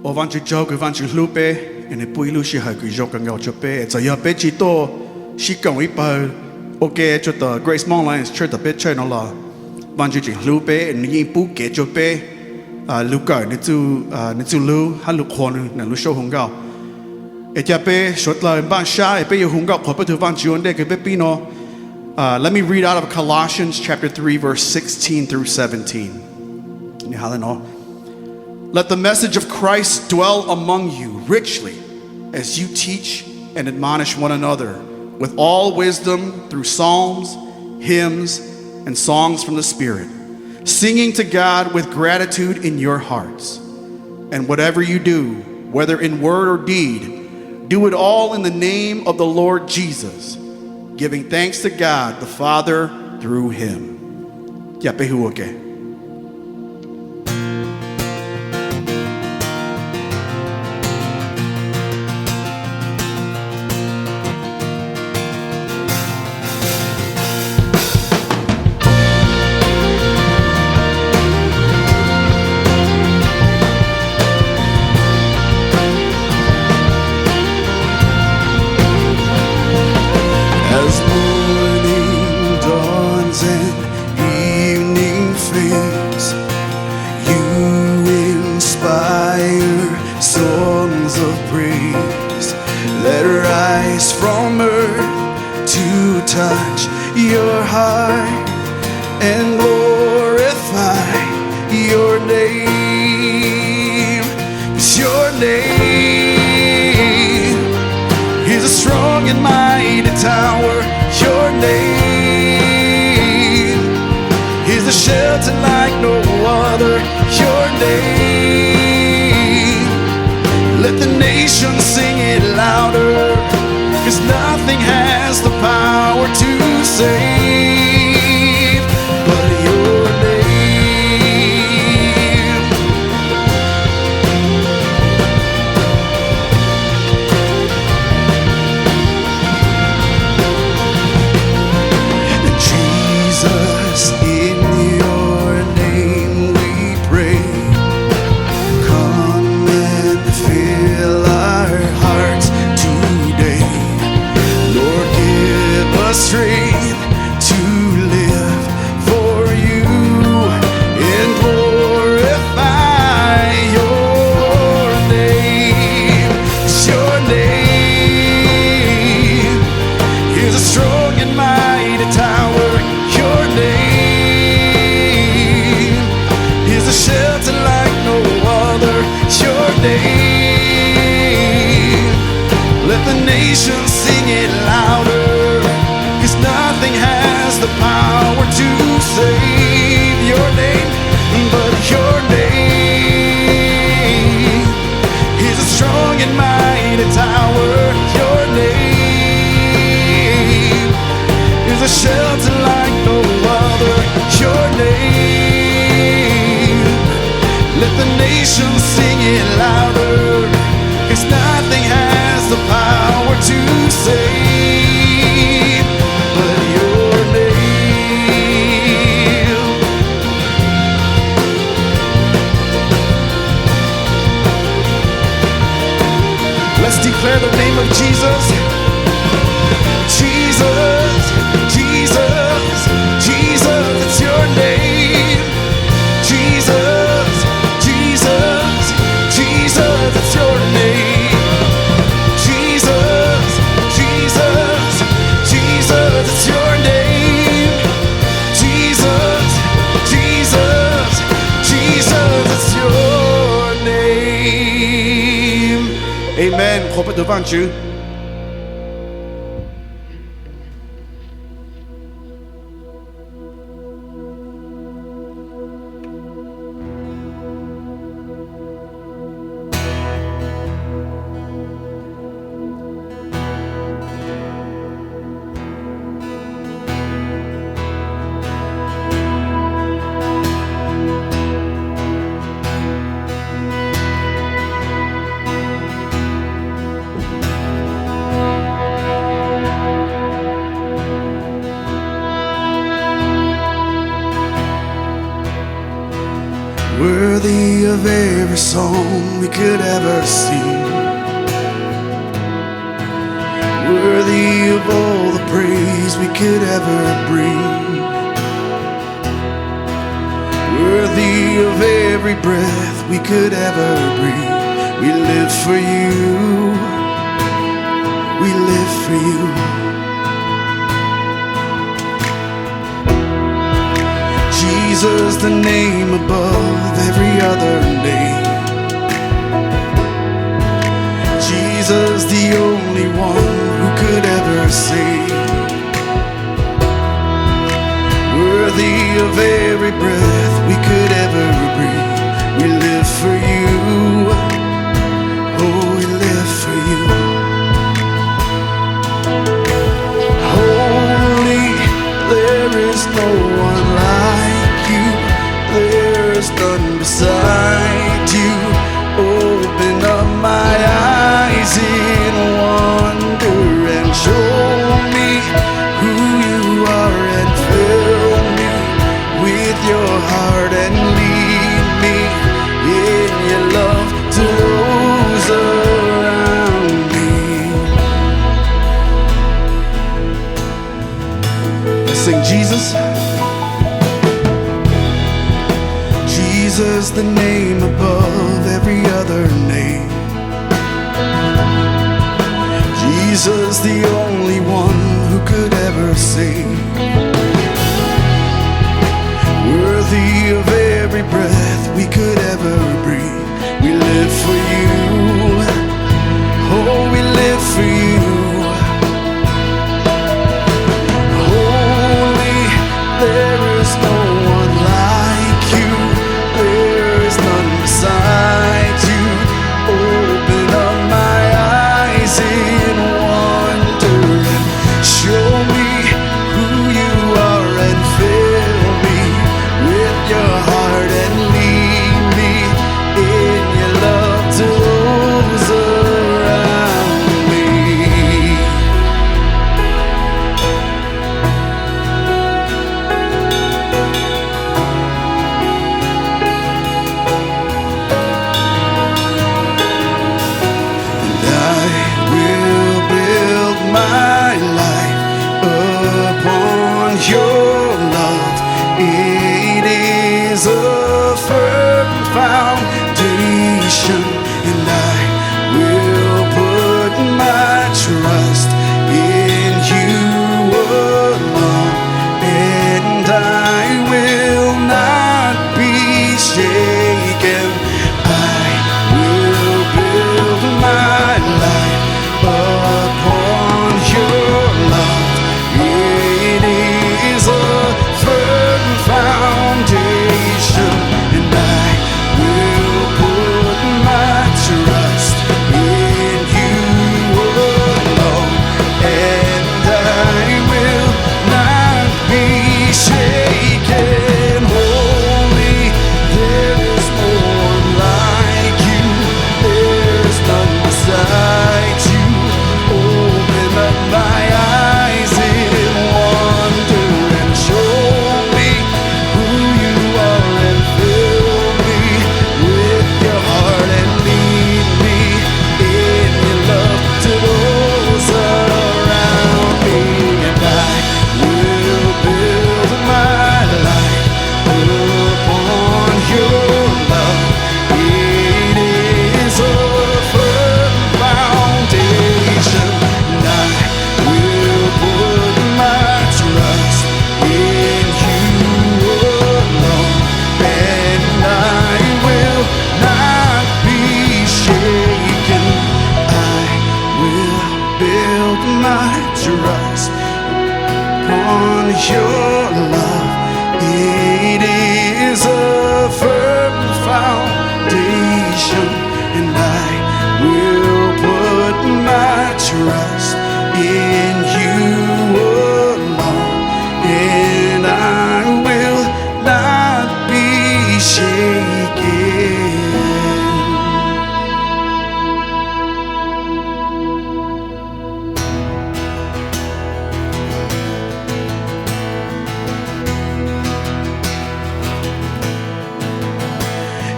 我往住做佢往住路邊，人哋背路是係佢做緊嘅做邊，就有邊幾多是講一半，我嘅做到 Grace Hmong Lions Church 特別 channel 啦，往住住路邊，你不嘅做邊，路個你做路，喺路看你路收紅高，一隻邊說來辦下，一邊有紅高，可不就往住人哋嘅邊邊咯。Let me read out of Colossians chapter 3, verse 16 through 17. Let the message of Christ dwell among you richly as you teach and admonish one another with all wisdom through psalms, hymns, and songs from the Spirit, singing to God with gratitude in your hearts. And whatever you do, whether in word or deed, do it all in the name of the Lord Jesus, giving thanks to God the Father through him. Yapehuoke. Touch your heart and glorify your name. 'Cause your name is a strong and mighty tower. Your name is a shelter like no other. Your name, let the nations sing it louder. 'Cause nothing has the power to save but your name. Jesus, in your name we pray. Come and fill our hearts today. Lord, give us strength to live for you and glorify your name. 'Cause your name is a strong and mighty tower. Your name is a shelter like no other. Your name, let the nations sing it louder. 'Cause nothing has the power to save your name but your name is a strong and mighty tower. Your name is a shelter like no other. Your name, let the nations sing it louder. 'Cause nothing has the power to save but your name. Let's declare the name of Jesus. Jesus, Jesus, Jesus, it's your name. Jesus, Jesus, Jesus, it's your name. Jesus, Jesus, Jesus, it's your name. Jesus, Jesus, Jesus, it's your name. Amen. ขอบพระคุณ主。worthy of every song we could ever sing, worthy of all the praise we could ever bring, worthy of every breath we could ever breathe. We live for you, we live for you. Jesus, the name above every other name. Jesus, the only one who could ever save. Worthy of every breath we could ever breathe. We live for you, oh, we live for you. Holy, there is no one like you. There is none beside you. Open up my eyes in wonder and show me who you are, and fill me with your heart and lead me in your love to those around me. Let's sing Jesus. Jesus, the name above every other name. Jesus, the only one who could ever save. Worthy of every breath we could ever breathe. We live for you, oh, we live for you. Holy, there is no one like you. There is none beside you. Open up my eyes in wonder and show me who you are, and fill me with your heart and lead me in your love to those around me. And I will build my life upon your love. It is a firm foundation, and I will put my trust in you alone, and I will not be shaken. I will build my life upon your love. It is a firm foundation, and I will put my trust in you alone, and I will not be shaken. Holy, there is no one like you. There's none beside you. Open up my eyes in wonder and show me who you are, and fill me with your heart and lead me in your love to those around me. And I will build my life upon your love. It is a firm foundation, and I will put my trust in you alone, and I will not be shaken. I will build my trust on your love. It is a firm foundation, and I will put my trust in you alone, and I will not be shaken.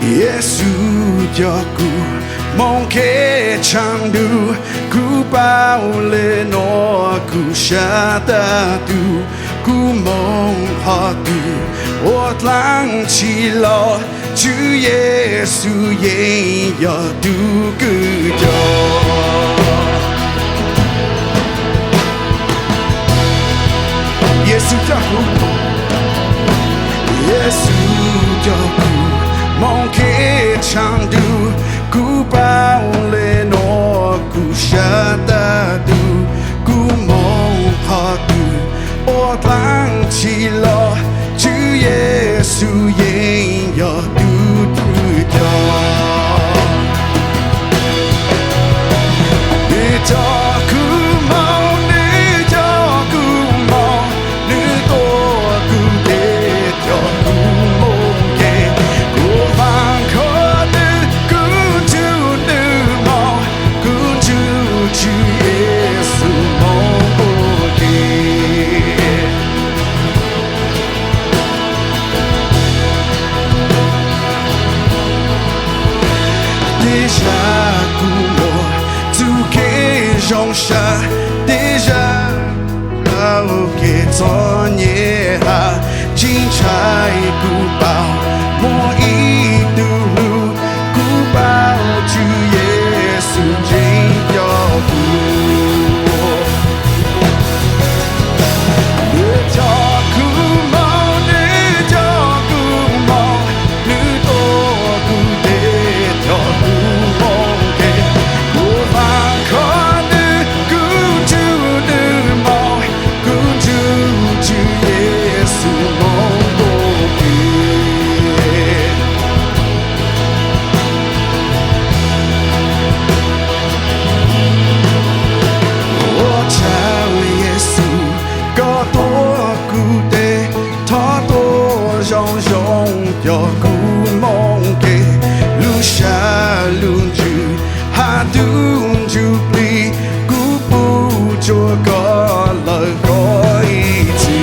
Yesu jaku mong ke chandu ku paule no ku shata tu ku mong hatu ot lang chi lo chu Yesu ye ya tu ku jo Yesu jaku Yesu jaku mong ke chandu ku paule no ku shata tu ku mong hatu ot lang chi lo chu Yesu ye ya tu tu jo ni jo ku mong ni jo ku mong ni to ku de jo ku mong ke ku van ko de ku tu de mong ku tu chu Yesu mong ke déjà court tout que j'en chat déjà là où que ton ha jin chai ku bao mo i du lu ku bao chu Yesu jin yo ku de cho ku mo de cho ku mo nu to ku de cho ku yo ku mong ke lu sha lun ju ha dun ju pli ku pu cho ko la ko i ti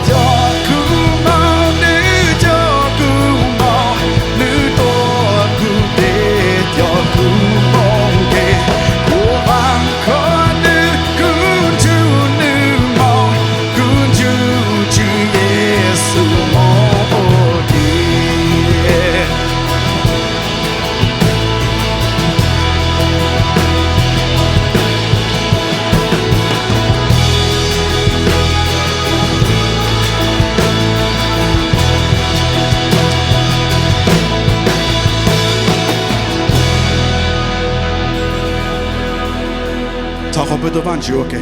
yo ku mong ni yo ku mong lu to ku de yo ku mong ke ku ang ko ni ku tu ni mong ku ju chu Yesu mong ke Talk un peu devant Dieu, ok?